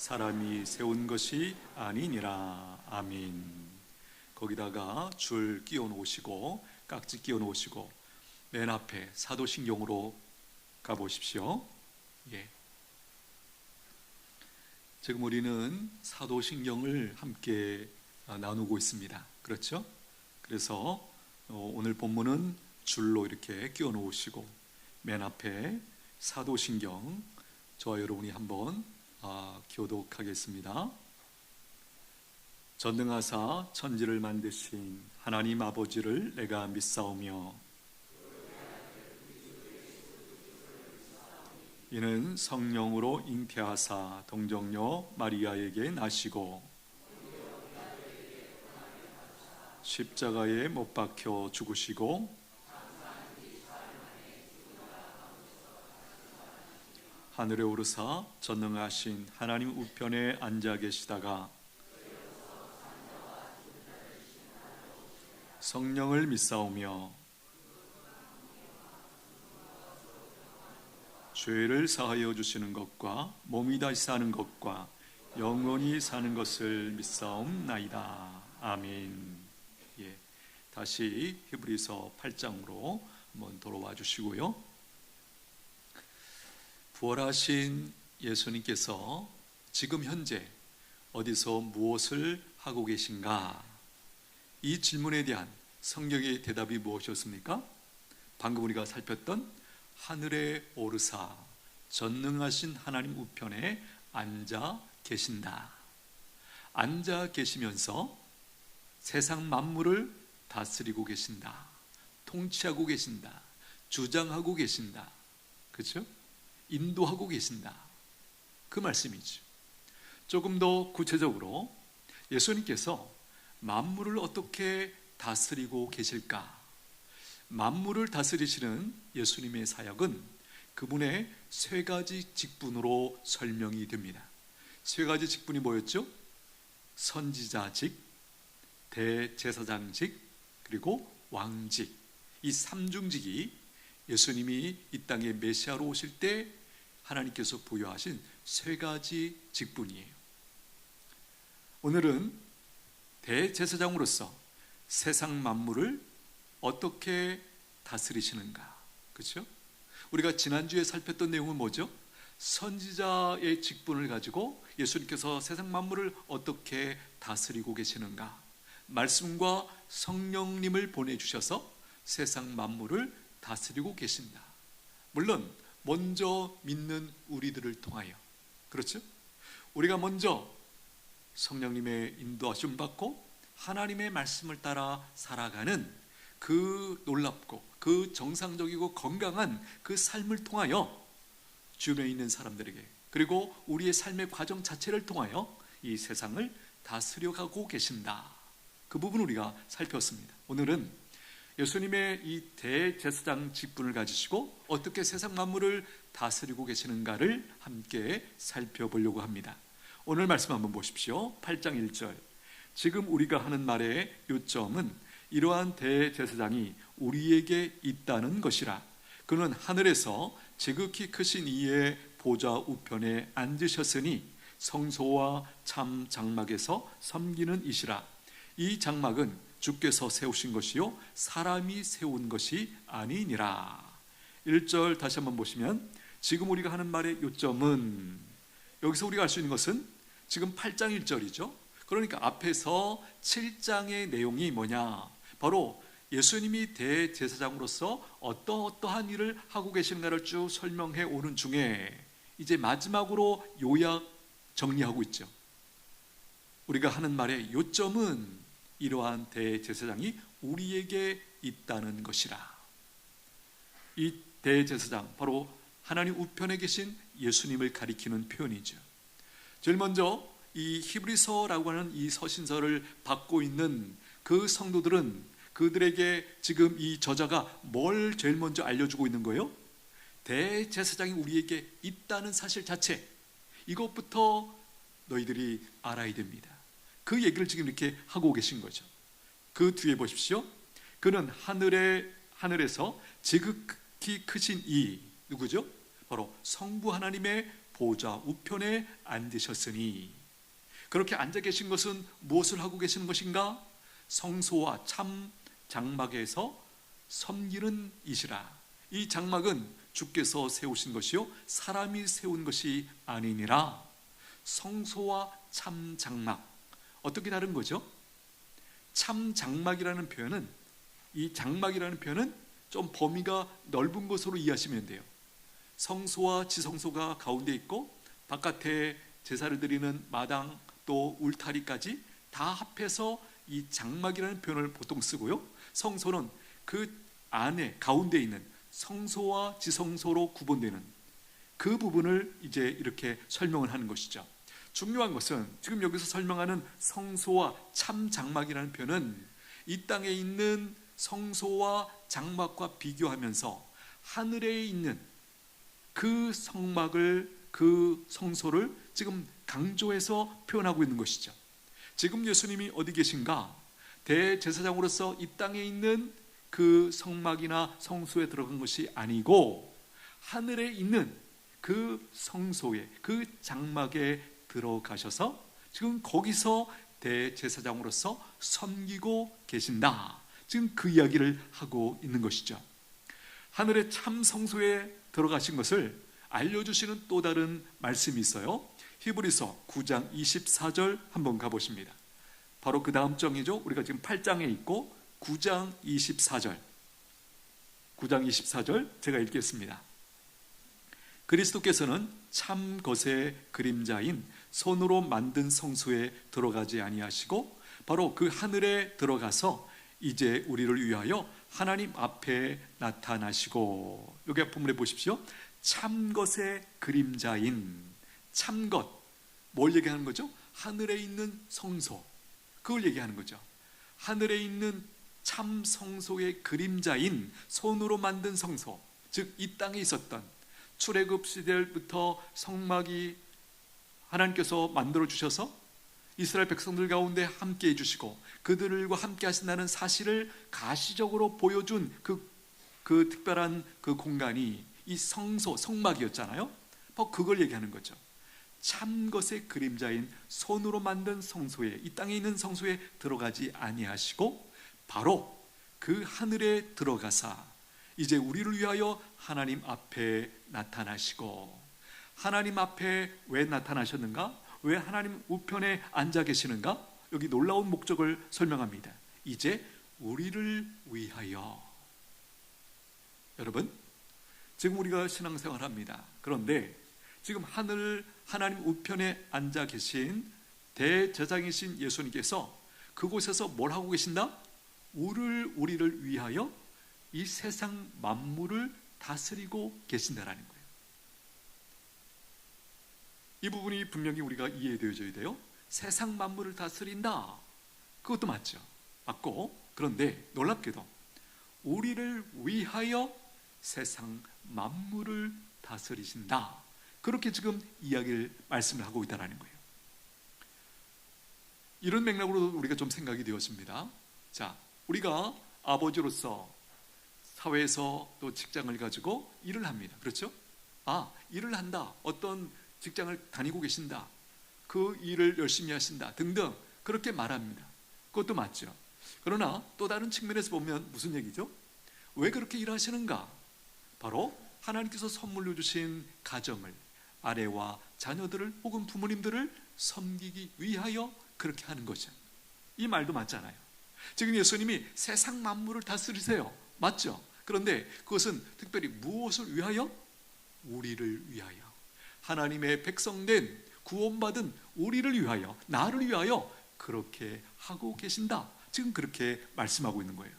사람이 세운 것이 아니니라. 아멘. 거기다가 줄 끼워 놓으시고 깍지 끼워 놓으시고 맨 앞에 사도신경으로 가보십시오. 지금 우리는 사도신경을 함께 나누고 있습니다. 그렇죠? 그래서 오늘 본문은 줄로 이렇게 끼워 놓으시고 맨 앞에 사도신경, 저와 여러분이 한번 교독하겠습니다. 전능하사 천지를 만드신 하나님 아버지를 내가 믿사오며 이는 성령으로 잉태하사 동정녀 마리아에게 나시고 십자가에 못 박혀 죽으시고 하늘에 오르사 전능하신 하나님 우편에 앉아 계시다가 성령을 믿사오며 죄를 사하여 주시는 것과 몸이 다시 사는 것과 영원히 사는 것을 믿사옵나이다. 아멘. 다시 히브리서 8장으로 한번 돌아와 주시고요. 부활하신 예수님께서 지금 현재 어디서 무엇을 하고 계신가? 이 질문에 대한 성경의 대답이 무엇이었습니까? 방금 우리가 살폈던 하늘에 오르사 전능하신 하나님 우편에 앉아 계신다. 앉아 계시면서 세상 만물을 다스리고 계신다. 통치하고 계신다. 주장하고 계신다. 그렇죠? 인도하고 계신다. 그 말씀이죠. 조금 더 구체적으로 예수님께서 만물을 어떻게 다스리고 계실까? 만물을 다스리시는 예수님의 사역은 그분의 세 가지 직분으로 설명이 됩니다. 세 가지 직분이 뭐였죠? 선지자직, 대제사장직, 그리고 왕직. 이 삼중직이 예수님이 이 땅에 메시아로 오실 때 하나님께서 부여하신 세 가지 직분이에요. 오늘은 대제사장으로서 세상 만물을 어떻게 다스리시는가? 그렇죠? 우리가 지난주에 살폈던 내용은 뭐죠? 선지자의 직분을 가지고 예수님께서 세상 만물을 어떻게 다스리고 계시는가? 말씀과 성령님을 보내주셔서 세상 만물을 다스리고 계신다. 물론 먼저 믿는 우리들을 통하여, 그렇죠? 우리가 먼저 성령님의 인도하심 받고 하나님의 말씀을 따라 살아가는 그 놀랍고 그 정상적이고 건강한 그 삶을 통하여 주변에 있는 사람들에게, 그리고 우리의 삶의 과정 자체를 통하여 이 세상을 다스려가고 계신다. 그 부분 우리가 살폈습니다. 오늘은 예수님의 이 대제사장 직분을 가지시고 어떻게 세상 만물을 다스리고 계시는가를 함께 살펴보려고 합니다. 오늘 말씀 한번 보십시오. 8장 1절. 지금 우리가 하는 말의 요점은 이러한 대제사장이 우리에게 있다는 것이라. 그는 하늘에서 지극히 크신 이의 보좌 우편에 앉으셨으니 성소와 참 장막에서 섬기는 이시라. 이 장막은 주께서 세우신 것이요 사람이 세운 것이 아니니라. 1절 다시 한번 보시면 지금 우리가 하는 말의 요점은, 여기서 우리가 알 수 있는 것은 지금 8장 1절이죠. 그러니까 앞에서 7장의 내용이 뭐냐? 바로 예수님이 대제사장으로서 어떠한 일을 하고 계시는가를 쭉 설명해 오는 중에 이제 마지막으로 요약 정리하고 있죠. 우리가 하는 말의 요점은 이러한 대제사장이 우리에게 있다는 것이라. 이 대제사장, 바로 하나님 우편에 계신 예수님을 가리키는 표현이죠. 제일 먼저 이 히브리서라고 하는 이 서신서를 받고 있는 그 성도들은 그들에게 지금 이 저자가 뭘 제일 먼저 알려주고 있는 거예요? 대제사장이 우리에게 있다는 사실 자체, 이것부터 너희들이 알아야 됩니다. 그 얘기를 지금 이렇게 하고 계신 거죠. 그 뒤에 보십시오. 그는 하늘에서 지극히 크신 이, 누구죠? 바로 성부 하나님의 보좌 우편에 앉으셨으니. 그렇게 앉아 계신 것은 무엇을 하고 계시는 것인가? 성소와 참 장막에서 섬기는 이시라. 이 장막은 주께서 세우신 것이요 사람이 세운 것이 아니니라. 성소와 참 장막, 어떻게 다른 거죠? 참 장막이라는 표현은, 이 장막이라는 표현은 좀 범위가 넓은 것으로 이해하시면 돼요. 성소와 지성소가 가운데 있고 바깥에 제사를 드리는 마당 또 울타리까지 다 합해서 이 장막이라는 표현을 보통 쓰고요, 성소는 그 안에 가운데 있는 성소와 지성소로 구분되는 그 부분을 이제 이렇게 설명을 하는 것이죠. 중요한 것은 지금 여기서 설명하는 성소와 참 장막이라는 표현은 이 땅에 있는 성소와 장막과 비교하면서 하늘에 있는 그 성막을, 그 성소를 지금 강조해서 표현하고 있는 것이죠. 지금 예수님이 어디 계신가? 대제사장으로서 이 땅에 있는 그 성막이나 성소에 들어간 것이 아니고 하늘에 있는 그 성소에, 그 장막에 들어가셔서 지금 거기서 대제사장으로서 섬기고 계신다. 지금 그 이야기를 하고 있는 것이죠. 하늘의 참 성소에 들어가신 것을 알려주시는 또 다른 말씀이 있어요. 히브리서 9장 24절 한번 가보십니다. 바로 그 다음 장이죠. 우리가 지금 8장에 있고 9장 24절, 9장 24절 제가 읽겠습니다. 그리스도께서는 참 것의 그림자인 손으로 만든 성소에 들어가지 아니하시고 바로 그 하늘에 들어가서 이제 우리를 위하여 하나님 앞에 나타나시고, 여기 본문에 보십시오. 참 것의 그림자인, 참것, 뭘 얘기하는 거죠? 하늘에 있는 성소, 그걸 얘기하는 거죠. 하늘에 있는 참 성소의 그림자인 손으로 만든 성소, 즉 이 땅에 있었던 출애굽 시대부터 성막이 하나님께서 만들어 주셔서 이스라엘 백성들 가운데 함께 해주시고 그들과 함께 하신다는 사실을 가시적으로 보여준 그 특별한 그 공간이 이 성소, 성막이었잖아요. 바로 그걸 얘기하는 거죠. 참 것의 그림자인 손으로 만든 성소에, 이 땅에 있는 성소에 들어가지 아니하시고 바로 그 하늘에 들어가사 이제 우리를 위하여 하나님 앞에 나타나시고, 하나님 앞에 왜 나타나셨는가? 왜 하나님 우편에 앉아 계시는가? 여기 놀라운 목적을 설명합니다. 이제 우리를 위하여. 여러분, 지금 우리가 신앙생활 합니다. 그런데 지금 하나님 우편에 앉아 계신 대제사장이신 예수님께서 그곳에서 뭘 하고 계신다? 우리를 위하여 이 세상 만물을 다스리고 계신다라는 거예요. 이 부분이 분명히 우리가 이해되어져야 돼요. 세상 만물을 다스린다, 그것도 맞죠. 맞고, 그런데 놀랍게도 우리를 위하여 세상 만물을 다스리신다, 그렇게 지금 이야기를 말씀을 하고 있다는 거예요. 이런 맥락으로 우리가 좀 생각이 되었습니다. 자, 우리가 아버지로서 사회에서 또 직장을 가지고 일을 합니다. 그렇죠? 일을 한다, 어떤 직장을 다니고 계신다, 그 일을 열심히 하신다 등등 그렇게 말합니다. 그것도 맞죠. 그러나 또 다른 측면에서 보면 무슨 얘기죠? 왜 그렇게 일하시는가? 바로 하나님께서 선물로 주신 가정을, 아내와 자녀들을 혹은 부모님들을 섬기기 위하여 그렇게 하는 거죠. 이 말도 맞잖아요. 지금 예수님이 세상 만물을 다스리세요. 맞죠? 그런데 그것은 특별히 무엇을 위하여? 우리를 위하여, 하나님의 백성된 구원받은 우리를 위하여, 나를 위하여 그렇게 하고 계신다, 지금 그렇게 말씀하고 있는 거예요.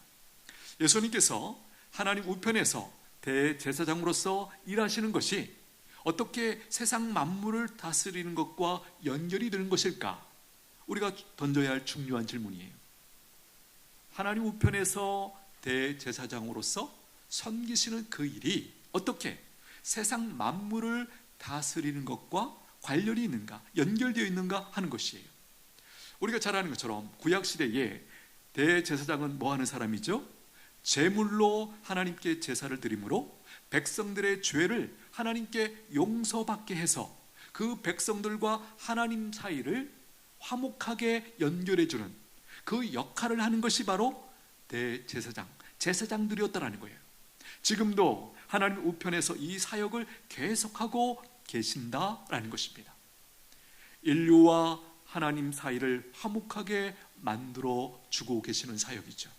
예수님께서 하나님 우편에서 대제사장으로서 일하시는 것이 어떻게 세상 만물을 다스리는 것과 연결이 되는 것일까? 우리가 던져야 할 중요한 질문이에요. 하나님 우편에서 대제사장으로서 섬기시는 그 일이 어떻게 세상 만물을 다스리는 것과 관련이 있는가, 연결되어 있는가 하는 것이에요. 우리가 잘 아는 것처럼 구약시대에 대제사장은 뭐 하는 사람이죠? 제물로 하나님께 제사를 드림으로 백성들의 죄를 하나님께 용서받게 해서 그 백성들과 하나님 사이를 화목하게 연결해주는 그 역할을 하는 것이 바로 대제사장, 제사장들이었다라는 거예요. 지금도 하나님 우편에서 이 사역을 계속하고 계신다라는 것입니다. 인류와 하나님 사이를 화목하게 만들어 주고 계시는 사역이죠.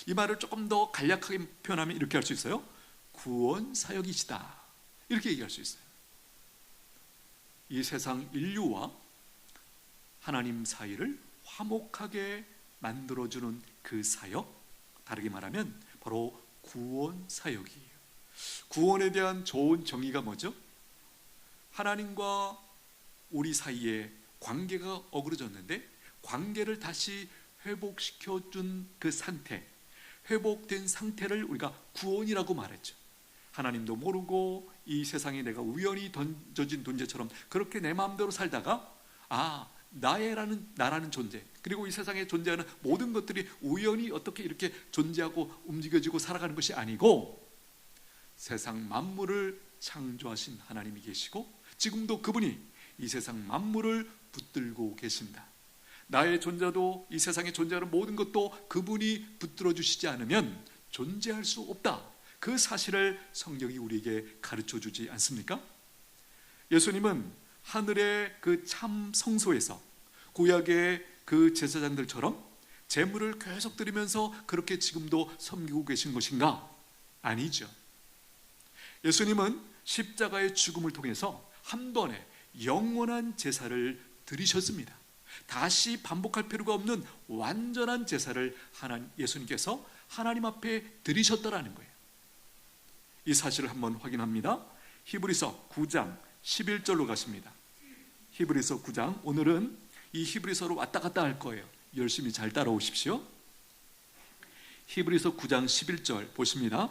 이 말을 조금 더 간략하게 표현하면 이렇게 할 수 있어요. 구원 사역이시다, 이렇게 얘기할 수 있어요. 이 세상 인류와 하나님 사이를 화목하게 만들어주는 그 사역, 다르게 말하면 바로 구원 사역이에요. 구원에 대한 좋은 정의가 뭐죠? 하나님과 우리 사이에 관계가 어그러졌는데 관계를 다시 회복시켜준 그 상태, 회복된 상태를 우리가 구원이라고 말했죠. 하나님도 모르고 이 세상에 내가 우연히 던져진 존재처럼 그렇게 내 마음대로 살다가 나라는 존재, 그리고 이 세상에 존재하는 모든 것들이 우연히 어떻게 이렇게 존재하고 움직여지고 살아가는 것이 아니고 세상 만물을 창조하신 하나님이 계시고 지금도 그분이 이 세상 만물을 붙들고 계신다. 나의 존재도 이 세상에 존재하는 모든 것도 그분이 붙들어 주시지 않으면 존재할 수 없다. 그 사실을 성경이 우리에게 가르쳐 주지 않습니까? 예수님은 하늘의 그 참 성소에서 구약의 그 제사장들처럼 제물을 계속 드리면서 그렇게 지금도 섬기고 계신 것인가? 아니죠. 예수님은 십자가의 죽음을 통해서 한 번에 영원한 제사를 드리셨습니다. 다시 반복할 필요가 없는 완전한 제사를 예수님께서 하나님 앞에 드리셨다라는 거예요. 이 사실을 한번 확인합니다. 히브리서 9장 11절로 가십니다. 히브리서 9장, 오늘은 이 히브리서로 왔다 갔다 할 거예요. 열심히 잘 따라오십시오. 히브리서 9장 11절 보십니다.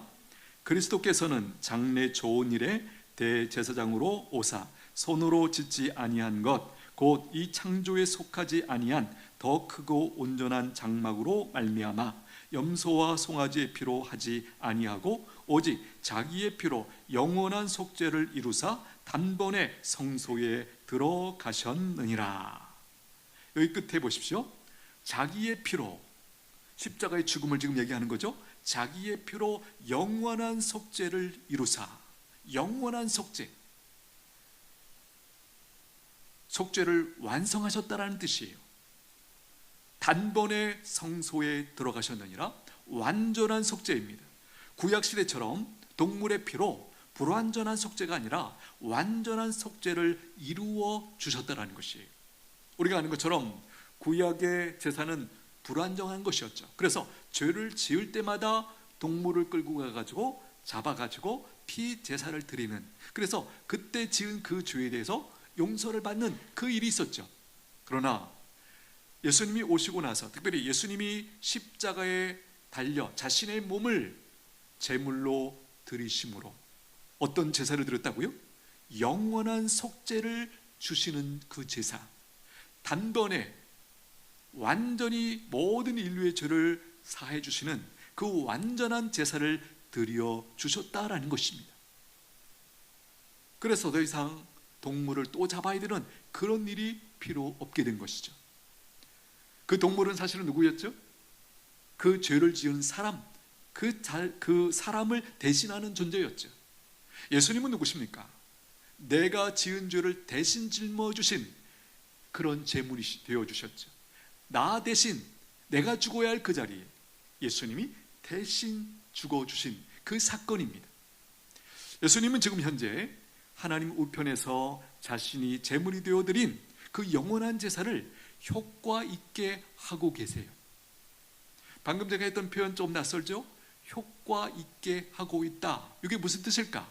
그리스도께서는 장래 좋은 일에 대제사장으로 오사 손으로 짓지 아니한 것 곧 이 창조에 속하지 아니한 더 크고 온전한 장막으로 말미암아 염소와 송아지의 피로 하지 아니하고 오직 자기의 피로 영원한 속죄를 이루사 단번에 성소에 들어가셨느니라. 여기 끝에 보십시오. 자기의 피로, 십자가의 죽음을 지금 얘기하는 거죠. 자기의 피로 영원한 속죄를 이루사. 영원한 속죄, 속죄를 완성하셨다라는 뜻이에요. 단번에 성소에 들어가셨느니라. 완전한 속죄입니다. 구약시대처럼 동물의 피로 불완전한 속죄가 아니라 완전한 속죄를 이루어 주셨다라는 것이에요. 우리가 아는 것처럼 구약의 제사는 불완전한 것이었죠. 그래서 죄를 지을 때마다 동물을 끌고 가가지고 잡아가지고 피 제사를 드리는, 그래서 그때 지은 그 죄에 대해서 용서를 받는 그 일이 있었죠. 그러나 예수님이 오시고 나서, 특별히 예수님이 십자가에 달려 자신의 몸을 제물로 드리심으로 어떤 제사를 드렸다고요? 영원한 속죄를 주시는 그 제사, 단번에 완전히 모든 인류의 죄를 사해 주시는 그 완전한 제사를 드려 주셨다라는 것입니다. 그래서 더 이상 동물을 또 잡아야 되는 그런 일이 필요 없게 된 것이죠. 그 동물은 사실은 누구였죠? 그 죄를 지은 사람, 그 사람을 대신하는 존재였죠. 예수님은 누구십니까? 내가 지은 죄를 대신 짊어주신 그런 제물이 되어주셨죠. 나 대신 내가 죽어야 할 그 자리에 예수님이 대신 죽어주신 그 사건입니다. 예수님은 지금 현재 하나님 우편에서 자신이 제물이 되어드린 그 영원한 제사를 효과 있게 하고 계세요. 방금 제가 했던 표현 좀 낯설죠? 효과 있게 하고 있다. 이게 무슨 뜻일까?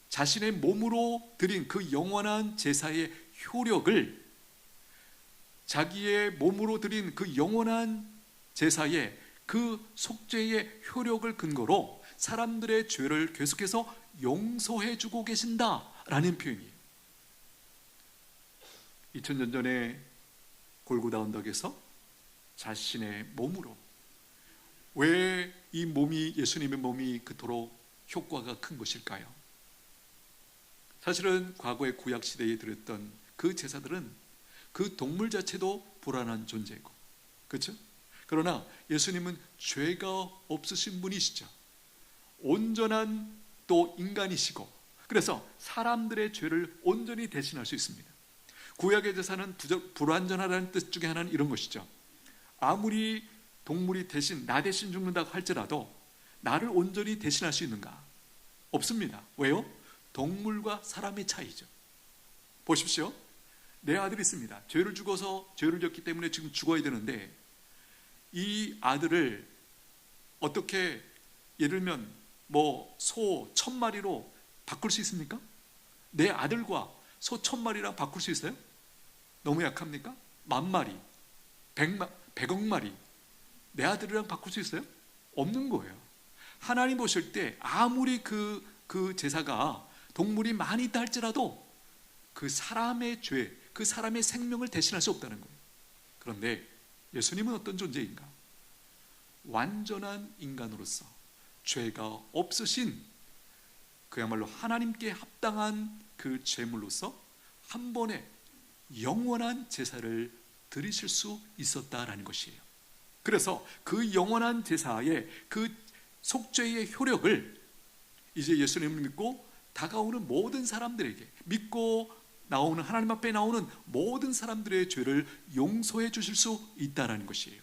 자신의 몸으로 드린 그 영원한 제사의 효력을, 자기의 몸으로 드린 그 영원한 제사의 그 속죄의 효력을 근거로 사람들의 죄를 계속해서 용서해 주고 계신다라는 표현이에요. 2000년 전에 골고다 언덕에서 자신의 몸으로, 왜 이 몸이, 예수님의 몸이 그토록 효과가 큰 것일까요? 사실은 과거의 구약 시대에 드렸던 그 제사들은 그 동물 자체도 불안한 존재고, 그렇죠? 그러나 예수님은 죄가 없으신 분이시죠. 온전한 또 인간이시고, 그래서 사람들의 죄를 온전히 대신할 수 있습니다. 구약의 제사는 불완전하다는 뜻 중에 하나는 이런 것이죠. 아무리 동물이 나 대신 죽는다고 할지라도 나를 온전히 대신할 수 있는가? 없습니다. 왜요? 동물과 사람의 차이죠. 보십시오. 내 아들이 있습니다. 죄를 졌기 때문에 지금 죽어야 되는데, 이 아들을 어떻게, 예를 들면 소 1000마리로 바꿀 수 있습니까? 내 아들과 소 1000마리랑 바꿀 수 있어요? 너무 약합니까? 10,000마리, 100억 마리 내 아들이랑 바꿀 수 있어요? 없는 거예요. 하나님 보실 때 아무리 그 제사가 동물이 많이 있다 할지라도 그 사람의 죄, 그 사람의 생명을 대신할 수 없다는 거예요. 그런데 예수님은 어떤 존재인가? 완전한 인간으로서 죄가 없으신, 그야말로 하나님께 합당한 그 제물로서 한 번에 영원한 제사를 드리실 수 있었다라는 것이에요. 그래서 그 영원한 제사의 그 속죄의 효력을 이제 예수님을 믿고 다가오는 모든 사람들에게, 믿고 나오는, 하나님 앞에 나오는 모든 사람들의 죄를 용서해 주실 수 있다는 것이에요.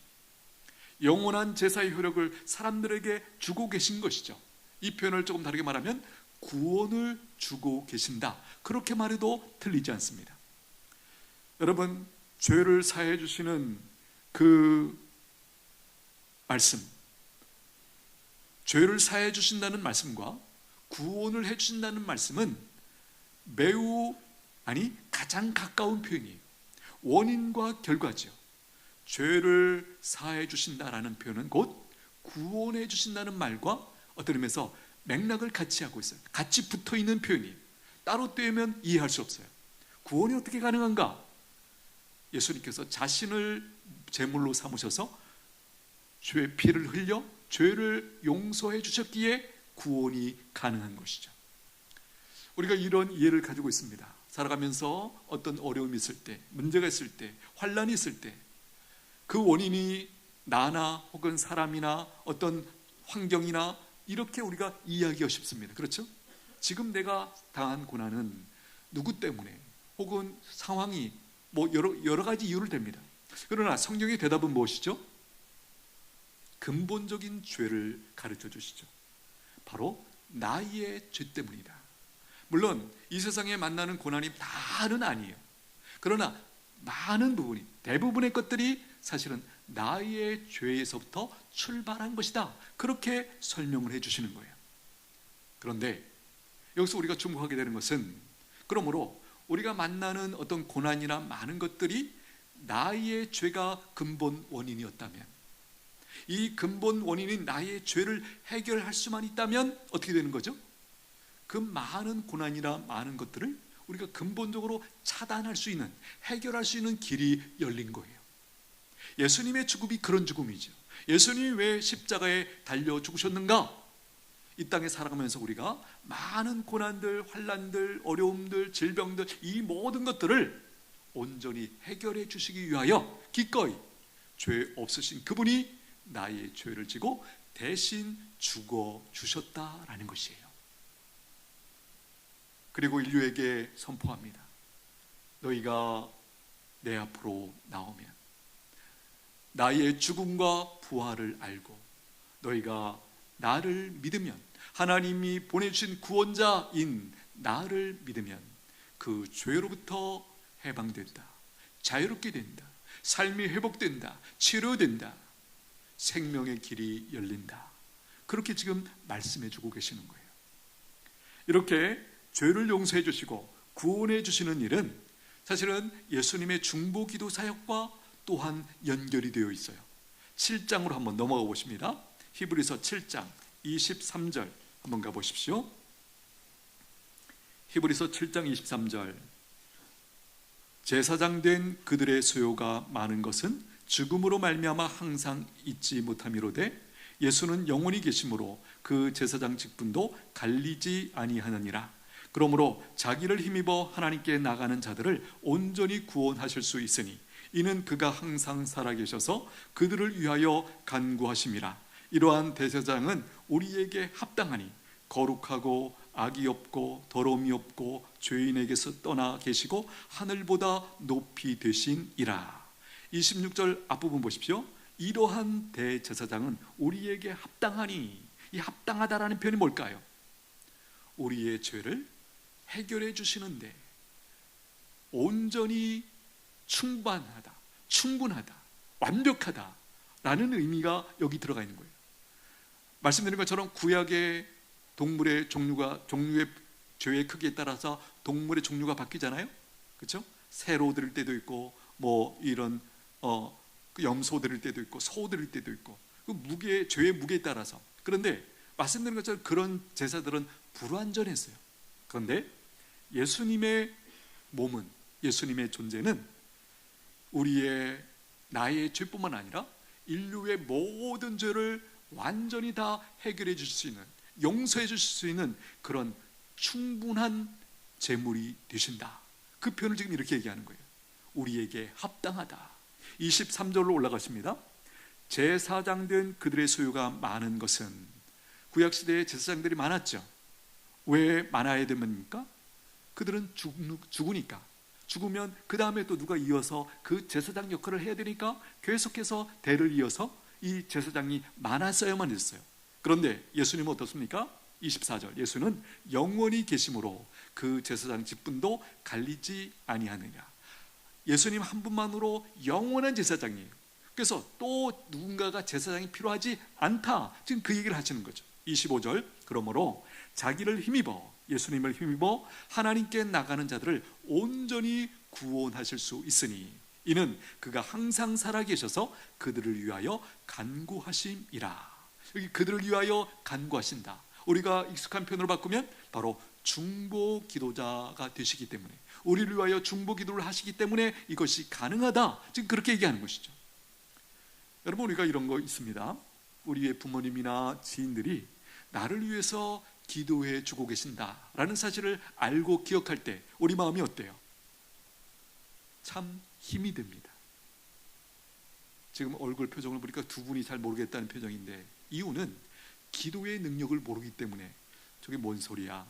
영원한 제사의 효력을 사람들에게 주고 계신 것이죠. 이 표현을 조금 다르게 말하면 구원을 주고 계신다, 그렇게 말해도 틀리지 않습니다. 여러분, 죄를 사해 주시는 그 말씀, 죄를 사해 주신다는 말씀과 구원을 해 주신다는 말씀은 가장 가까운 표현이에요. 원인과 결과죠. 죄를 사해 주신다라는 표현은 곧 구원해 주신다는 말과 어떤 의미에서 맥락을 같이 하고 있어요. 같이 붙어 있는 표현이에요. 따로 떼면 이해할 수 없어요. 구원이 어떻게 가능한가? 예수님께서 자신을 제물로 삼으셔서 죄의 피를 흘려 죄를 용서해 주셨기에 구원이 가능한 것이죠. 우리가 이런 이해를 가지고 있습니다. 살아가면서 어떤 어려움이 있을 때, 문제가 있을 때, 환난이 있을 때, 그 원인이 나나 혹은 사람이나 어떤 환경이나 이렇게 우리가 이해하기가 쉽습니다. 그렇죠? 지금 내가 당한 고난은 누구 때문에, 혹은 상황이 여러 가지 이유를 댑니다. 그러나 성경의 대답은 무엇이죠? 근본적인 죄를 가르쳐 주시죠. 바로 나의 죄 때문이다. 물론 이 세상에 만나는 고난이 다는 아니에요. 그러나 많은 부분이, 대부분의 것들이 사실은 나의 죄에서부터 출발한 것이다, 그렇게 설명을 해주시는 거예요. 그런데 여기서 우리가 주목하게 되는 것은, 그러므로 우리가 만나는 어떤 고난이나 많은 것들이 나의 죄가 근본 원인이었다면, 이 근본 원인인 나의 죄를 해결할 수만 있다면 어떻게 되는 거죠? 그 많은 고난이나 많은 것들을 우리가 근본적으로 차단할 수 있는, 해결할 수 있는 길이 열린 거예요. 예수님의 죽음이 그런 죽음이죠. 예수님이 왜 십자가에 달려 죽으셨는가? 이 땅에 살아가면서 우리가 많은 고난들, 환난들, 어려움들, 질병들, 이 모든 것들을 온전히 해결해 주시기 위하여 기꺼이 죄 없으신 그분이 나의 죄를 지고 대신 죽어 주셨다라는 것이에요. 그리고 인류에게 선포합니다. 너희가 내 앞으로 나오면, 나의 죽음과 부활을 알고 너희가 나를 믿으면, 하나님이 보내주신 구원자인 나를 믿으면 그 죄로부터 해방된다, 자유롭게 된다, 삶이 회복된다, 치료된다, 생명의 길이 열린다, 그렇게 지금 말씀해 주고 계시는 거예요. 이렇게 죄를 용서해 주시고 구원해 주시는 일은 사실은 예수님의 중보기도 사역과 또한 연결이 되어 있어요. 7장으로 한번 넘어가 보십니다. 히브리서 7장 23절 한번 가보십시오. 히브리서 7장 23절. 제사장 된 그들의 소요가 많은 것은 죽음으로 말미암아 항상 잊지 못함이로되 예수는 영원히 계심으로 그 제사장 직분도 갈리지 아니하느니라. 그러므로 자기를 힘입어 하나님께 나가는 자들을 온전히 구원하실 수 있으니 이는 그가 항상 살아계셔서 그들을 위하여 간구하심이라. 이러한 대제사장은 우리에게 합당하니 거룩하고 악이 없고 더러움이 없고 죄인에게서 떠나 계시고 하늘보다 높이 되신이라. 26절 앞부분 보십시오. 이러한 대제사장은 우리에게 합당하니, 이 합당하다라는 표현이 뭘까요? 우리의 죄를 해결해 주시는데 온전히 충분하다, 완벽하다라는 의미가 여기 들어가 있는 거예요. 말씀드린 것처럼 구약의 동물의 종류의 죄의 크기에 따라서 동물의 종류가 바뀌잖아요. 그렇죠? 새로 드릴 때도 있고, 뭐 이런 염소 드릴 때도 있고, 소 드릴 때도 있고, 그 죄의 무게에 따라서. 그런데 말씀드린 것처럼 그런 제사들은 불완전했어요. 그런데 예수님의 몸은, 예수님의 존재는 나의 죄뿐만 아니라 인류의 모든 죄를 완전히 다 해결해 주실 수 있는, 용서해 주실 수 있는 그런 충분한 제물이 되신다. 그 표현을 지금 이렇게 얘기하는 거예요. 우리에게 합당하다. 23절로 올라가십니다. 제사장된 그들의 소유가 많은 것은, 구약시대에 제사장들이 많았죠. 왜 많아야 됩니까? 그들은 죽으니까. 죽으면 그 다음에 또 누가 이어서 그 제사장 역할을 해야 되니까 계속해서 대를 이어서 이 제사장이 많았어야만 했어요. 그런데 예수님은 어떻습니까? 24절, 예수는 영원히 계심으로 그 제사장 직분도 갈리지 아니하느냐. 예수님 한 분만으로 영원한 제사장이에요. 그래서 또 누군가가 제사장이 필요하지 않다, 지금 그 얘기를 하시는 거죠. 25절, 그러므로 자기를 힘입어, 예수님을 힘입어 하나님께 나가는 자들을 온전히 구원하실 수 있으니 이는 그가 항상 살아계셔서 그들을 위하여 간구하심이라. 여기 그들을 위하여 간구하신다, 우리가 익숙한 표현으로 바꾸면 바로 중보 기도자가 되시기 때문에, 우리를 위하여 중보 기도를 하시기 때문에 이것이 가능하다, 지금 그렇게 얘기하는 것이죠. 여러분, 우리가 이런 거 있습니다. 우리의 부모님이나 지인들이 나를 위해서 기도해 주고 계신다라는 사실을 알고 기억할 때 우리 마음이 어때요? 참 힘이 됩니다. 지금 얼굴 표정을 보니까 두 분이 잘 모르겠다는 표정인데, 이유는 기도의 능력을 모르기 때문에 저게 뭔 소리야.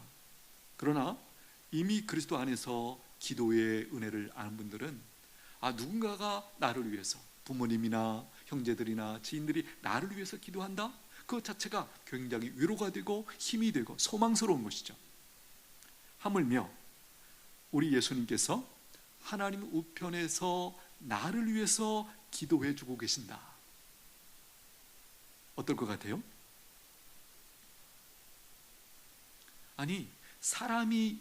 그러나 이미 그리스도 안에서 기도의 은혜를 아는 분들은 누군가가 나를 위해서, 부모님이나 형제들이나 지인들이 나를 위해서 기도한다? 그 자체가 굉장히 위로가 되고 힘이 되고 소망스러운 것이죠. 하물며 우리 예수님께서 하나님 우편에서 나를 위해서 기도해 주고 계신다. 어떨 것 같아요? 아니, 사람이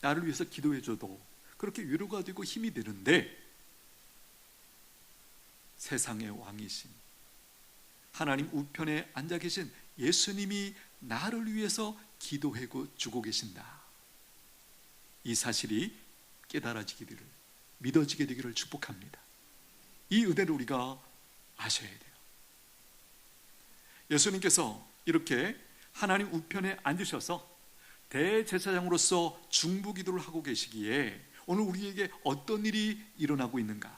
나를 위해서 기도해 줘도 그렇게 위로가 되고 힘이 되는데, 세상의 왕이신 하나님 우편에 앉아 계신 예수님이 나를 위해서 기도해 주고 계신다. 이 사실이 깨달아지기를, 믿어지게 되기를 축복합니다. 이 은혜를 우리가 아셔야 돼요. 예수님께서 이렇게 하나님 우편에 앉으셔서 대제사장으로서 중보기도를 하고 계시기에 오늘 우리에게 어떤 일이 일어나고 있는가?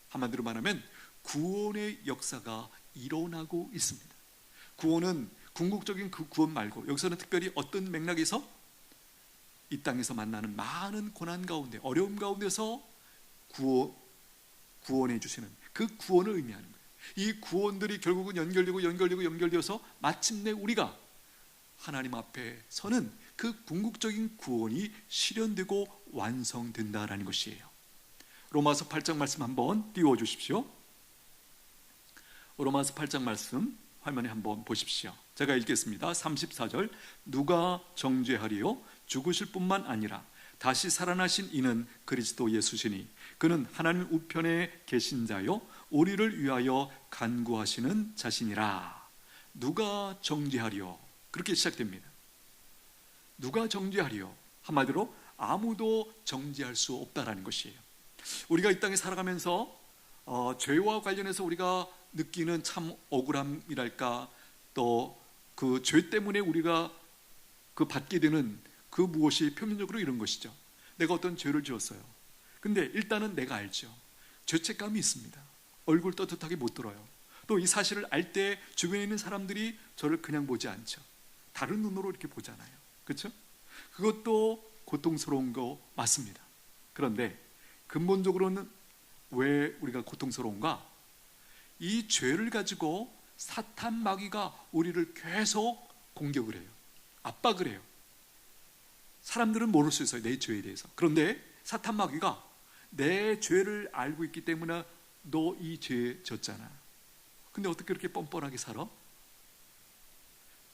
한마디로 말하면 구원의 역사가 일어나고 있습니다. 구원은 궁극적인 그 구원 말고, 여기서는 특별히 어떤 맥락에서 이 땅에서 만나는 많은 고난 가운데, 어려움 가운데서 구원해 주시는 그 구원을 의미하는 거예요. 이 구원들이 결국은 연결되어서 마침내 우리가 하나님 앞에 서는 그 궁극적인 구원이 실현되고 완성된다라는 것이에요. 로마서 8장 말씀 한번 띄워주십시오. 로마서 8장 말씀 화면에 한번 보십시오. 제가 읽겠습니다. 34절, 누가 정죄하리요? 죽으실 뿐만 아니라 다시 살아나신 이는 그리스도 예수시니 그는 하나님 우편에 계신 자요 우리를 위하여 간구하시는 자신이라. 누가 정죄하리요? 그렇게 시작됩니다. 누가 정죄하리요? 한마디로 아무도 정죄할 수 없다라는 것이에요. 우리가 이 땅에 살아가면서 죄와 관련해서 우리가 느끼는 참 억울함이랄까, 또 그 죄 때문에 우리가 그 받게 되는 그 무엇이 표면적으로 이런 것이죠. 내가 어떤 죄를 지었어요. 근데 일단은 내가 알죠. 죄책감이 있습니다. 얼굴 떳떳하게 못 들어요. 또 이 사실을 알 때 주변에 있는 사람들이 저를 그냥 보지 않죠. 다른 눈으로 이렇게 보잖아요. 그렇죠? 그것도 고통스러운 거 맞습니다. 그런데 근본적으로는 왜 우리가 고통스러운가? 이 죄를 가지고 사탄 마귀가 우리를 계속 공격을 해요. 압박을 해요. 사람들은 모를 수 있어요, 내 죄에 대해서. 그런데 사탄 마귀가 내 죄를 알고 있기 때문에 너 이 죄에 졌잖아. 근데 어떻게 그렇게 뻔뻔하게 살아?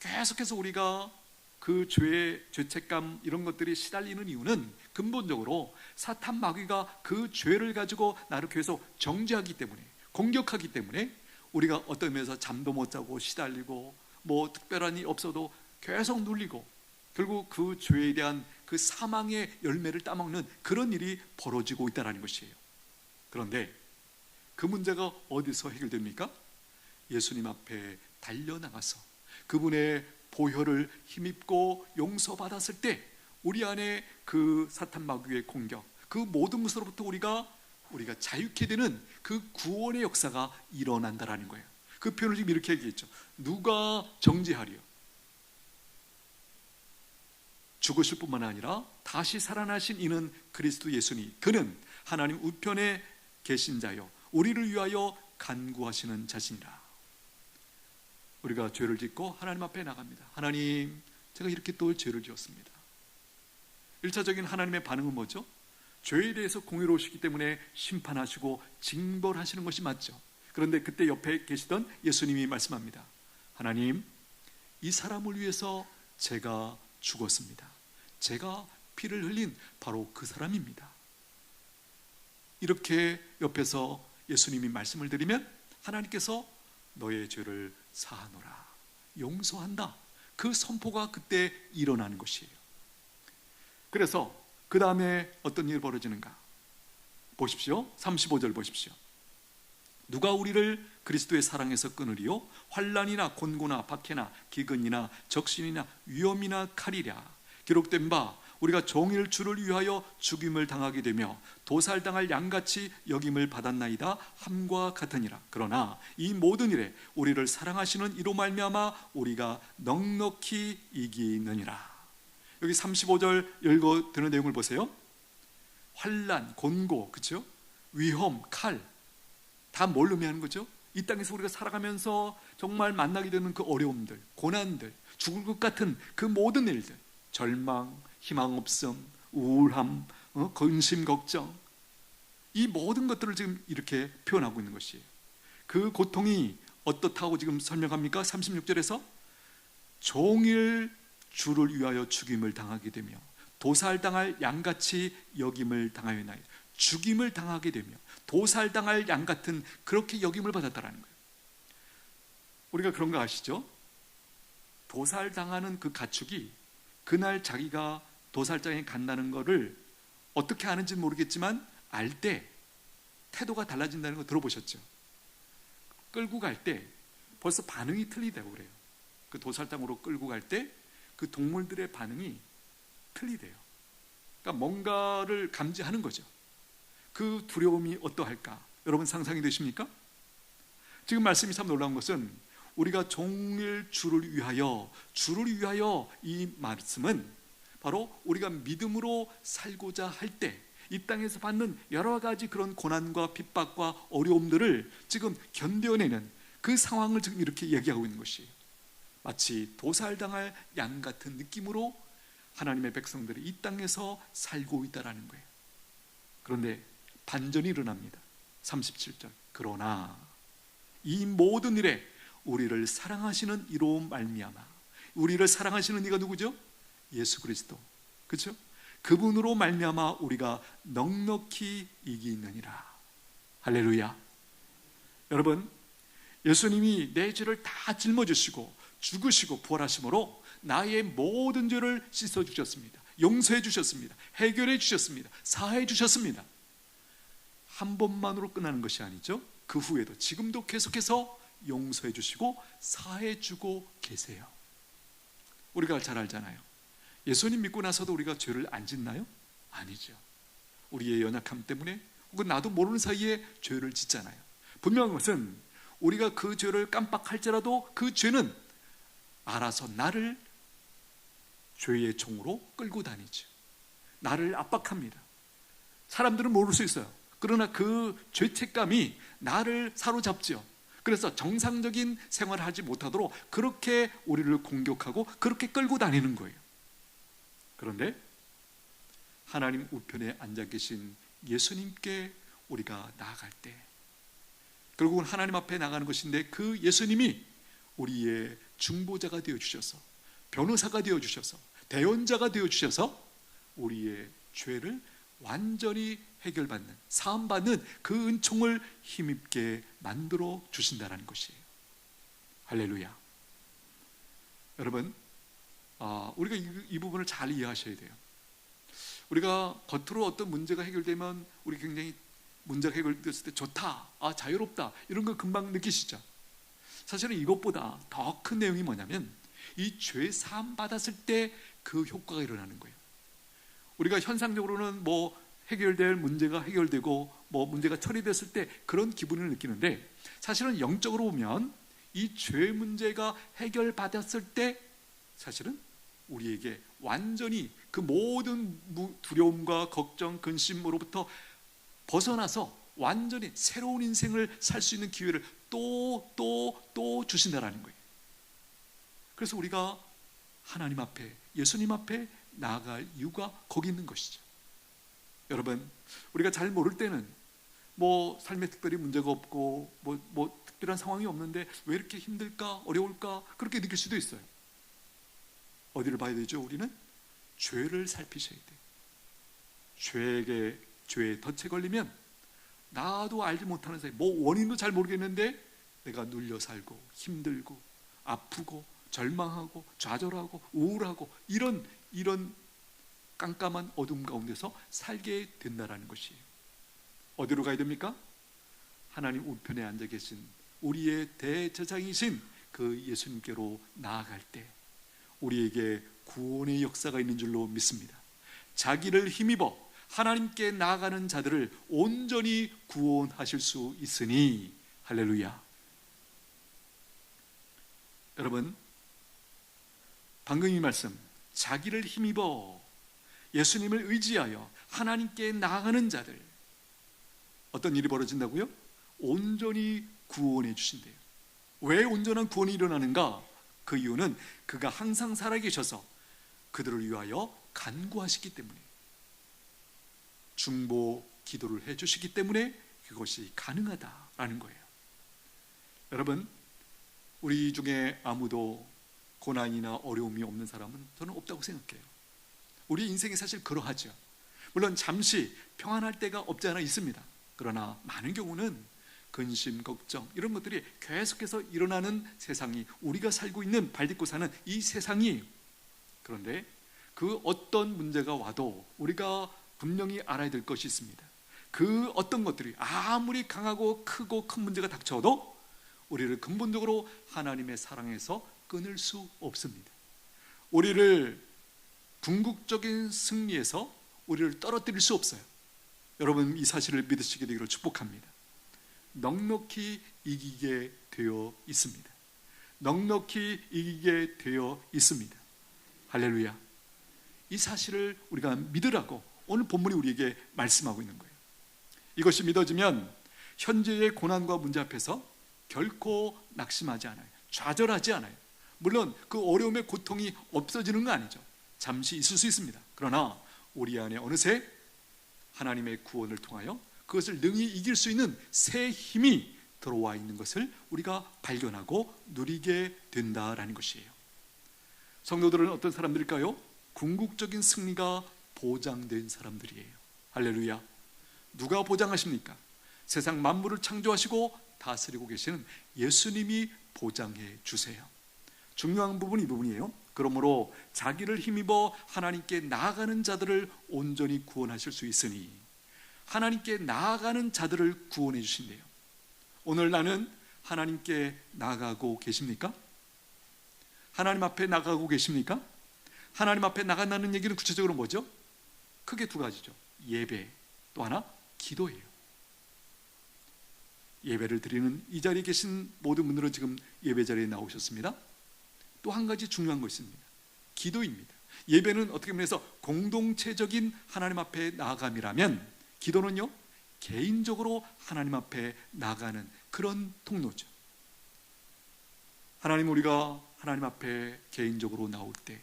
계속해서 우리가 그 죄의 죄책감 이런 것들이 시달리는 이유는 근본적으로 사탄 마귀가 그 죄를 가지고 나를 계속 정죄하기 때문에, 공격하기 때문에 우리가 어떤 면에서 잠도 못 자고 시달리고 뭐 특별한 일 없어도 계속 눌리고 결국 그 죄에 대한 그 사망의 열매를 따먹는 그런 일이 벌어지고 있다는 것이에요. 그런데 그 문제가 어디서 해결됩니까? 예수님 앞에 달려나가서 그분의 보혈을 힘입고 용서받았을 때 우리 안에 그 사탄 마귀의 공격, 그 모든 것으로부터 우리가 자유케 되는 그 구원의 역사가 일어난다라는 거예요. 그 표현을 지금 이렇게 얘기했죠. 누가 정죄하리요? 죽으실 뿐만 아니라 다시 살아나신 이는 그리스도 예수니 그는 하나님 우편에 계신 자요 우리를 위하여 간구하시는 자신이라. 우리가 죄를 짓고 하나님 앞에 나갑니다. 하나님, 제가 이렇게 또 죄를 지었습니다. 1차적인 하나님의 반응은 뭐죠? 죄에 대해서 공의로우시기 때문에 심판하시고 징벌하시는 것이 맞죠. 그런데 그때 옆에 계시던 예수님이 말씀합니다. 하나님, 이 사람을 위해서 제가 죽었습니다. 제가 피를 흘린 바로 그 사람입니다. 이렇게 옆에서 예수님이 말씀을 드리면 하나님께서 너의 죄를 사하노라, 용서한다, 그 선포가 그때 일어나는 것이에요. 그래서 그 다음에 어떤 일이 벌어지는가 보십시오. 35절 보십시오. 누가 우리를 그리스도의 사랑에서 끊으리요? 환난이나 곤고나 박해나 기근이나 적신이나 위험이나 칼이랴. 기록된 바 우리가 종일 주를 위하여 죽임을 당하게 되며 도살당할 양같이 여김을 받았나이다 함과 같으니라. 그러나 이 모든 일에 우리를 사랑하시는 이로 말미암아 우리가 넉넉히 이기느니라. 여기 35절 읽어 드는 내용을 보세요. 환난, 곤고, 그렇죠? 위험, 칼, 다 뭘 의미하는 거죠? 이 땅에서 우리가 살아가면서 정말 만나게 되는 그 어려움들, 고난들, 죽을 것 같은 그 모든 일들, 절망, 희망 없음, 우울함, 근심, 걱정, 이 모든 것들을 지금 이렇게 표현하고 있는 것이에요. 그 고통이 어떻다고 지금 설명합니까? 36절에서 종일 주를 위하여 죽임을 당하게 되며 도살당할 양같이 여김을 당하였나이다. 죽임을 당하게 되며 도살당할 양 같은 그렇게 여김을 받았다라는 거예요. 우리가 그런 거 아시죠? 도살당하는 그 가축이 그날 자기가 도살장에 간다는 거를 어떻게 아는지는 모르겠지만 알 때 태도가 달라진다는 거 들어보셨죠? 끌고 갈 때 벌써 반응이 틀리다고 그래요. 그 도살장으로 끌고 갈 때 그 동물들의 반응이 틀리대요. 그러니까 뭔가를 감지하는 거죠. 그 두려움이 어떠할까? 여러분 상상이 되십니까? 지금 말씀이 참 놀라운 것은 우리가 종일 주를 위하여 이 말씀은 바로 우리가 믿음으로 살고자 할 때 이 땅에서 받는 여러 가지 그런 고난과 핍박과 어려움들을 지금 견뎌내는 그 상황을 지금 이렇게 얘기하고 있는 것이에요. 마치 도살당할 양 같은 느낌으로 하나님의 백성들이 이 땅에서 살고 있다는 거예요. 그런데 반전이 일어납니다. 37절. 그러나 이 모든 일에 우리를 사랑하시는 이로 말미암아, 우리를 사랑하시는 이가 누구죠? 예수 그리스도, 그렇죠? 그분으로 말미암아 우리가 넉넉히 이기느니라. 할렐루야. 여러분, 예수님이 내 죄를 다 짊어지시고 죽으시고 부활하심으로 나의 모든 죄를 씻어주셨습니다. 용서해 주셨습니다. 해결해 주셨습니다. 사해 주셨습니다. 한 번만으로 끝나는 것이 아니죠. 그 후에도 지금도 계속해서 용서해 주시고 사해 주고 계세요. 우리가 잘 알잖아요. 예수님 믿고 나서도 우리가 죄를 안 짓나요? 아니죠. 우리의 연약함 때문에 혹은 나도 모르는 사이에 죄를 짓잖아요. 분명한 것은 우리가 그 죄를 깜빡할지라도 그 죄는 알아서 나를 죄의 종으로 끌고 다니죠. 나를 압박합니다. 사람들은 모를 수 있어요. 그러나 그 죄책감이 나를 사로잡죠. 그래서 정상적인 생활을 하지 못하도록 그렇게 우리를 공격하고 그렇게 끌고 다니는 거예요. 그런데 하나님 우편에 앉아 계신 예수님께 우리가 나아갈 때 결국은 하나님 앞에 나가는 것인데, 그 예수님이 우리의 중보자가 되어주셔서, 변호사가 되어주셔서, 대언자가 되어주셔서 우리의 죄를 완전히 해결받는, 사함받는 그 은총을 힘입게 만들어 주신다는 것이에요. 할렐루야. 여러분, 우리가 이 부분을 잘 이해하셔야 돼요. 우리가 겉으로 어떤 문제가 해결되면 우리 굉장히 문제가 해결됐을 때 좋다, 자유롭다, 이런 거 금방 느끼시죠? 사실은 이것보다 더 큰 내용이 뭐냐면 이 죄 사함 받았을 때 그 효과가 일어나는 거예요. 우리가 현상적으로는 해결될 문제가 해결되고 문제가 처리됐을 때 그런 기분을 느끼는데, 사실은 영적으로 보면 이 죄 문제가 해결받았을 때 사실은 우리에게 완전히 그 모든 두려움과 걱정, 근심으로부터 벗어나서 완전히 새로운 인생을 살 수 있는 기회를 또 주신다라는 거예요. 그래서 우리가 하나님 앞에, 예수님 앞에 나아갈 이유가 거기 있는 것이죠. 여러분, 우리가 잘 모를 때는 삶에 특별히 문제가 없고 특별한 상황이 없는데 왜 이렇게 힘들까, 어려울까, 그렇게 느낄 수도 있어요. 어디를 봐야 되죠? 우리는 죄를 살피셔야 돼요. 죄에 덫에 걸리면 나도 알지 못하는 사이, 원인도 잘 모르겠는데 내가 눌려 살고 힘들고 아프고 절망하고 좌절하고 우울하고 이런 깜깜한 어둠 가운데서 살게 된다라는 것이에요. 어디로 가야 됩니까? 하나님 우편에 앉아 계신 우리의 대제사장이신 그 예수님께로 나아갈 때 우리에게 구원의 역사가 있는 줄로 믿습니다. 자기를 힘입어 하나님께 나아가는 자들을 온전히 구원하실 수 있으니. 할렐루야. 여러분, 방금 이 말씀, 자기를 힘입어 예수님을 의지하여 하나님께 나아가는 자들, 어떤 일이 벌어진다고요? 온전히 구원해 주신대요. 왜 온전한 구원이 일어나는가? 그 이유는 그가 항상 살아계셔서 그들을 위하여 간구하시기 때문에, 중보 기도를 해주시기 때문에 그것이 가능하다라는 거예요. 여러분, 우리 중에 아무도 고난이나 어려움이 없는 사람은 저는 없다고 생각해요. 우리 인생이 사실 그러하죠. 물론 잠시 평안할 때가 없지 않아 있습니다. 그러나 많은 경우는 근심, 걱정 이런 것들이 계속해서 일어나는 세상이, 우리가 살고 있는, 발딛고 사는 이 세상이. 그런데 그 어떤 문제가 와도 우리가 분명히 알아야 될 것이 있습니다. 그 어떤 것들이 아무리 강하고 크고 큰 문제가 닥쳐도 우리를 근본적으로 하나님의 사랑에서 끊을 수 없습니다. 우리를 궁극적인 승리에서 우리를 떨어뜨릴 수 없어요. 여러분, 이 사실을 믿으시게 되기를 축복합니다. 넉넉히 이기게 되어 있습니다. 넉넉히 이기게 되어 있습니다. 할렐루야. 이 사실을 우리가 믿으라고 오늘 본문이 우리에게 말씀하고 있는 거예요. 이것이 믿어지면 현재의 고난과 문제 앞에서 결코 낙심하지 않아요. 좌절하지 않아요. 물론 그 어려움의 고통이 없어지는 건 아니죠. 잠시 있을 수 있습니다. 그러나 우리 안에 어느새 하나님의 구원을 통하여 그것을 능히 이길 수 있는 새 힘이 들어와 있는 것을 우리가 발견하고 누리게 된다라는 것이에요. 성도들은 어떤 사람들일까요? 궁극적인 승리가 보장된 사람들이에요. 할렐루야. 누가 보장하십니까? 세상 만물을 창조하시고 다스리고 계시는 예수님이 보장해 주세요. 중요한 부분이 이 부분이에요. 그러므로 자기를 힘입어 하나님께 나아가는 자들을 온전히 구원하실 수 있으니, 하나님께 나아가는 자들을 구원해 주신대요. 오늘 나는 하나님께 나아가고 계십니까? 하나님 앞에 나가고 계십니까? 하나님 앞에 나간다는 얘기는 구체적으로 뭐죠? 크게 두 가지죠. 예배, 또 하나 기도예요. 예배를 드리는 이 자리에 계신 모든 분들은 지금 예배 자리에 나오셨습니다. 또 한 가지 중요한 것이 있습니다. 기도입니다. 예배는 어떻게 보면 공동체적인 하나님 앞에 나아감이라면, 기도는요 개인적으로 하나님 앞에 나가는 그런 통로죠. 하나님, 우리가 하나님 앞에 개인적으로 나올 때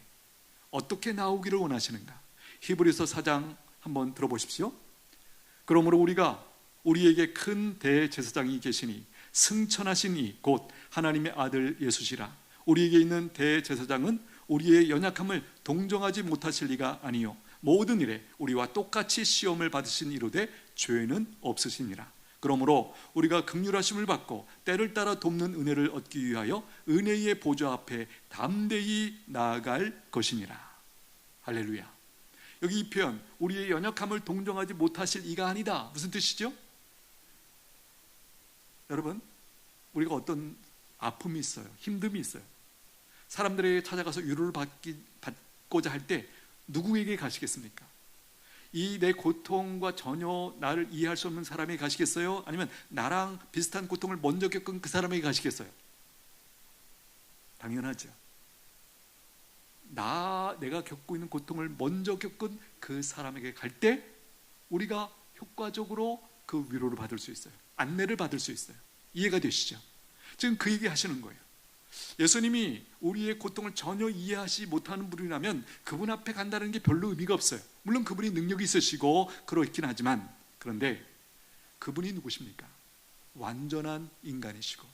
어떻게 나오기를 원하시는가? 히브리서 4장 한번 들어보십시오. 그러므로 우리가 우리에게 큰 대제사장이 계시니 승천하신 이 곧 하나님의 아들 예수시라. 우리에게 있는 대제사장은 우리의 연약함을 동정하지 못하실 리가 아니요 모든 일에 우리와 똑같이 시험을 받으신 이로되 죄는 없으시니라. 그러므로 우리가 긍휼하심을 받고 때를 따라 돕는 은혜를 얻기 위하여 은혜의 보좌 앞에 담대히 나아갈 것이니라. 할렐루야. 여기 이 표현, 우리의 연약함을 동정하지 못하실 이가 아니다, 무슨 뜻이죠? 여러분, 우리가 어떤 아픔이 있어요, 힘듦이 있어요. 사람들에게 찾아가서 위로를 받고자 할 때 누구에게 가시겠습니까? 이 내 고통과 전혀 나를 이해할 수 없는 사람에게 가시겠어요? 아니면 나랑 비슷한 고통을 먼저 겪은 그 사람에게 가시겠어요? 당연하죠. 내가 겪고 있는 고통을 먼저 겪은 그 사람에게 갈 때 우리가 효과적으로 그 위로를 받을 수 있어요. 안내를 받을 수 있어요. 이해가 되시죠? 지금 그 얘기 하시는 거예요. 예수님이 우리의 고통을 전혀 이해하지 못하는 분이라면 그분 앞에 간다는 게 별로 의미가 없어요. 물론 그분이 능력이 있으시고 그렇긴 하지만, 그런데 그분이 누구십니까? 완전한 인간이시고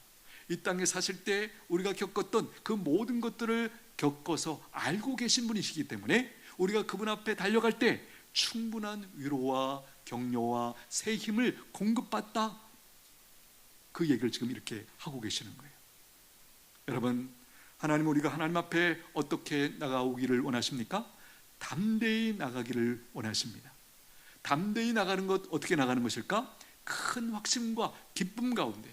이 땅에 사실 때 우리가 겪었던 그 모든 것들을 겪어서 알고 계신 분이시기 때문에 우리가 그분 앞에 달려갈 때 충분한 위로와 격려와 새 힘을 공급받다, 그 얘기를 지금 이렇게 하고 계시는 거예요. 여러분, 하나님, 우리가 하나님 앞에 어떻게 나가오기를 원하십니까? 담대히 나가기를 원하십니다. 담대히 나가는 것, 어떻게 나가는 것일까? 큰 확신과 기쁨 가운데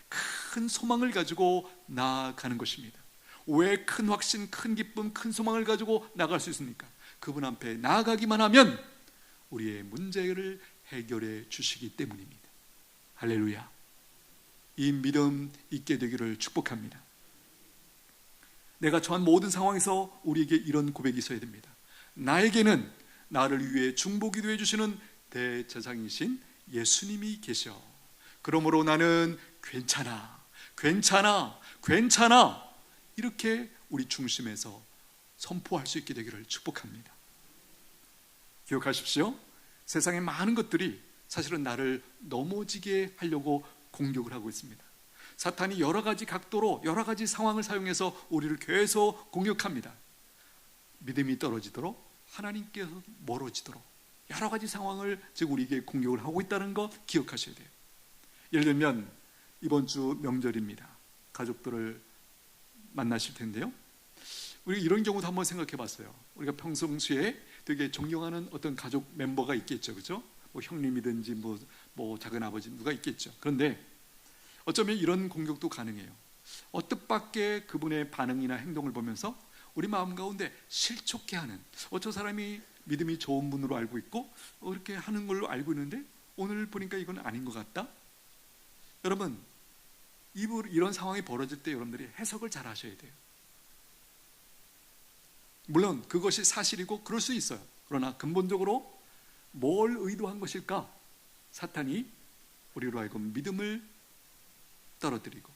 큰 소망을 가지고 나아가는 것입니다. 왜 큰 확신, 큰 기쁨, 큰 소망을 가지고 나갈 수 있습니까? 그분 앞에 나아가기만 하면 우리의 문제를 해결해 주시기 때문입니다. 할렐루야. 이 믿음 있게 되기를 축복합니다. 내가 처한 모든 상황에서 우리에게 이런 고백이 있어야 됩니다. 나에게는 나를 위해 중보기도해 주시는 대제사장이신 예수님이 계셔. 그러므로 나는 괜찮아, 괜찮아, 괜찮아, 이렇게 우리 중심에서 선포할 수 있게 되기를 축복합니다. 기억하십시오. 세상의 많은 것들이 사실은 나를 넘어지게 하려고 공격을 하고 있습니다. 사탄이 여러 가지 각도로 여러 가지 상황을 사용해서 우리를 계속 공격합니다. 믿음이 떨어지도록, 하나님께서 멀어지도록 여러 가지 상황을 지금 우리에게 공격을 하고 있다는 거 기억하셔야 돼요. 예를 들면 이번 주 명절입니다. 가족들을 만나실 텐데요, 우리 이런 경우도 한번 생각해 봤어요. 우리가 평상시에 되게 존경하는 어떤 가족 멤버가 있겠죠, 그렇죠? 뭐 형님이든지 뭐 작은 아버지 누가 있겠죠. 그런데 어쩌면 이런 공격도 가능해요. 뜻밖의 그분의 반응이나 행동을 보면서 우리 마음 가운데 실족해 하는, 저 사람이 믿음이 좋은 분으로 알고 있고 이렇게 하는 걸로 알고 있는데 오늘 보니까 이건 아닌 것 같다. 여러분, 이런 상황이 벌어질 때 여러분들이 해석을 잘 하셔야 돼요. 물론 그것이 사실이고 그럴 수 있어요. 그러나 근본적으로 뭘 의도한 것일까? 사탄이 우리로 하여금 믿음을 떨어뜨리고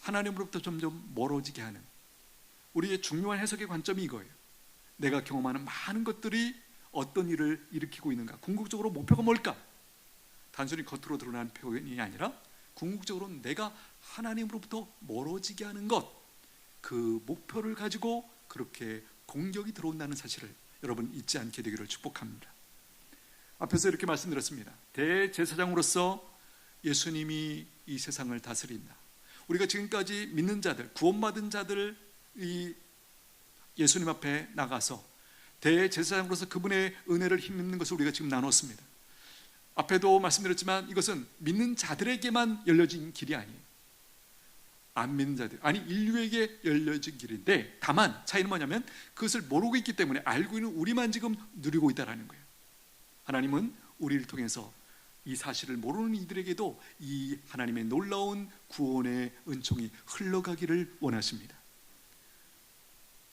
하나님으로부터 점점 멀어지게 하는 우리의 중요한 해석의 관점이 이거예요. 내가 경험하는 많은 것들이 어떤 일을 일으키고 있는가? 궁극적으로 목표가 뭘까? 단순히 겉으로 드러나는 표현이 아니라 궁극적으로 내가 하나님으로부터 멀어지게 하는 것, 그 목표를 가지고 그렇게 공격이 들어온다는 사실을 여러분 잊지 않게 되기를 축복합니다. 앞에서 이렇게 말씀드렸습니다. 대제사장으로서 예수님이 이 세상을 다스린다. 우리가 지금까지 믿는 자들, 구원받은 자들, 이 예수님 앞에 나가서 대제사장으로서 그분의 은혜를 힘입는 것을 우리가 지금 나눴습니다. 앞에도 말씀드렸지만 이것은 믿는 자들에게만 열려진 길이 아니에요. 안 믿는 자들, 아니 인류에게 열려진 길인데, 다만 차이는 뭐냐면 그것을 모르고 있기 때문에 알고 있는 우리만 지금 누리고 있다는 거예요. 하나님은 우리를 통해서 이 사실을 모르는 이들에게도 이 하나님의 놀라운 구원의 은총이 흘러가기를 원하십니다.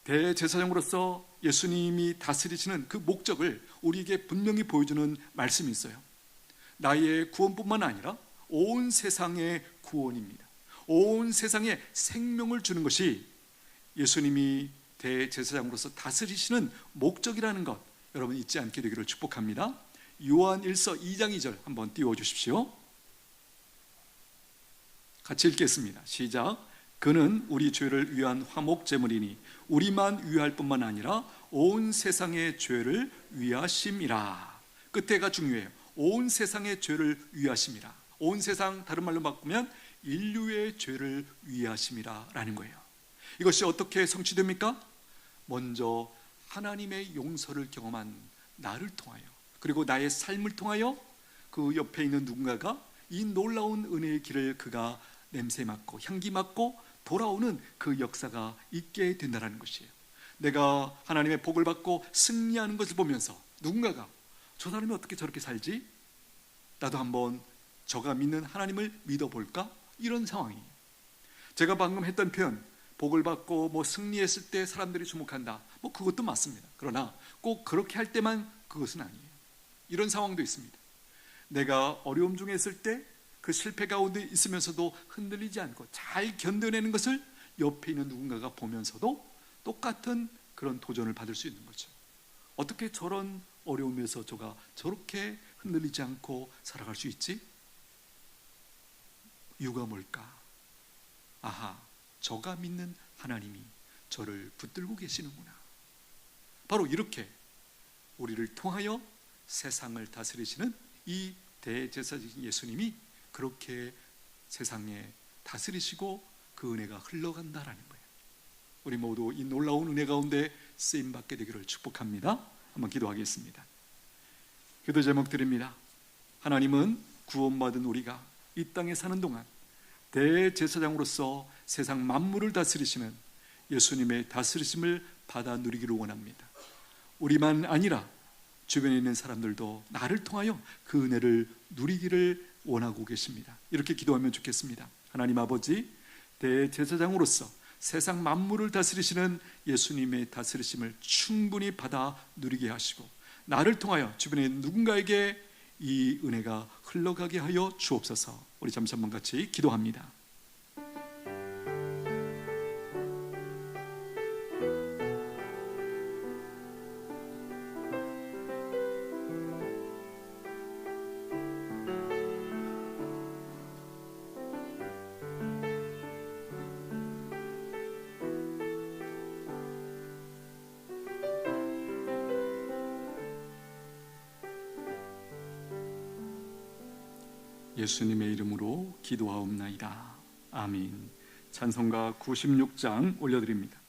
대제사장으로서 예수님이 다스리시는 그 목적을 우리에게 분명히 보여주는 말씀이 있어요. 나의 구원뿐만 아니라 온 세상의 구원입니다. 온 세상에 생명을 주는 것이 예수님이 대제사장으로서 다스리시는 목적이라는 것, 여러분 잊지 않게 되기를 축복합니다. 요한 1서 2장 2절 한번 띄워주십시오. 같이 읽겠습니다. 시작. 그는 우리 죄를 위한 화목 제물이니 우리만 위할 뿐만 아니라 온 세상의 죄를 위하심이라. 끝에가 중요해요. 온 세상의 죄를 위하심이라. 온 세상, 다른 말로 바꾸면 인류의 죄를 위하심이라 라는 거예요. 이것이 어떻게 성취됩니까? 먼저 하나님의 용서를 경험한 나를 통하여, 그리고 나의 삶을 통하여 그 옆에 있는 누군가가 이 놀라운 은혜의 길을 그가 냄새 맡고 향기 맡고 돌아오는 그 역사가 있게 된다는 것이에요. 내가 하나님의 복을 받고 승리하는 것을 보면서 누군가가 저 사람이 어떻게 저렇게 살지? 나도 한번 저가 믿는 하나님을 믿어볼까? 이런 상황이에요. 제가 방금 했던 표현, 복을 받고 승리했을 때 사람들이 주목한다, 그것도 맞습니다. 그러나 꼭 그렇게 할 때만 그것은 아니에요. 이런 상황도 있습니다. 내가 어려움 중에 있을 때 그 실패 가운데 있으면서도 흔들리지 않고 잘 견뎌내는 것을 옆에 있는 누군가가 보면서도 똑같은 그런 도전을 받을 수 있는 거죠. 어떻게 저런 어려움에서 저가 저렇게 흔들리지 않고 살아갈 수 있지? 이유가 뭘까? 아하, 저가 믿는 하나님이 저를 붙들고 계시는구나. 바로 이렇게 우리를 통하여 세상을 다스리시는 이 대제사장이신 예수님이 그렇게 세상에 다스리시고 그 은혜가 흘러간다라는 거예요. 우리 모두 이 놀라운 은혜 가운데 쓰임받게 되기를 축복합니다. 한번 기도하겠습니다. 기도 제목 드립니다. 하나님은 구원받은 우리가 이 땅에 사는 동안 대제사장으로서 세상 만물을 다스리시는 예수님의 다스리심을 받아 누리기를 원합니다. 우리만 아니라 주변에 있는 사람들도 나를 통하여 그 은혜를 누리기를 원하고 계십니다. 이렇게 기도하면 좋겠습니다. 하나님 아버지, 대제사장으로서 세상 만물을 다스리시는 예수님의 다스리심을 충분히 받아 누리게 하시고 나를 통하여 주변에 누군가에게 이 은혜가 흘러가게 하여 주옵소서. 우리 잠시 한번 같이 기도합니다. 예수님의 이름으로 기도하옵나이다. 아멘. 찬송가 96장 올려드립니다.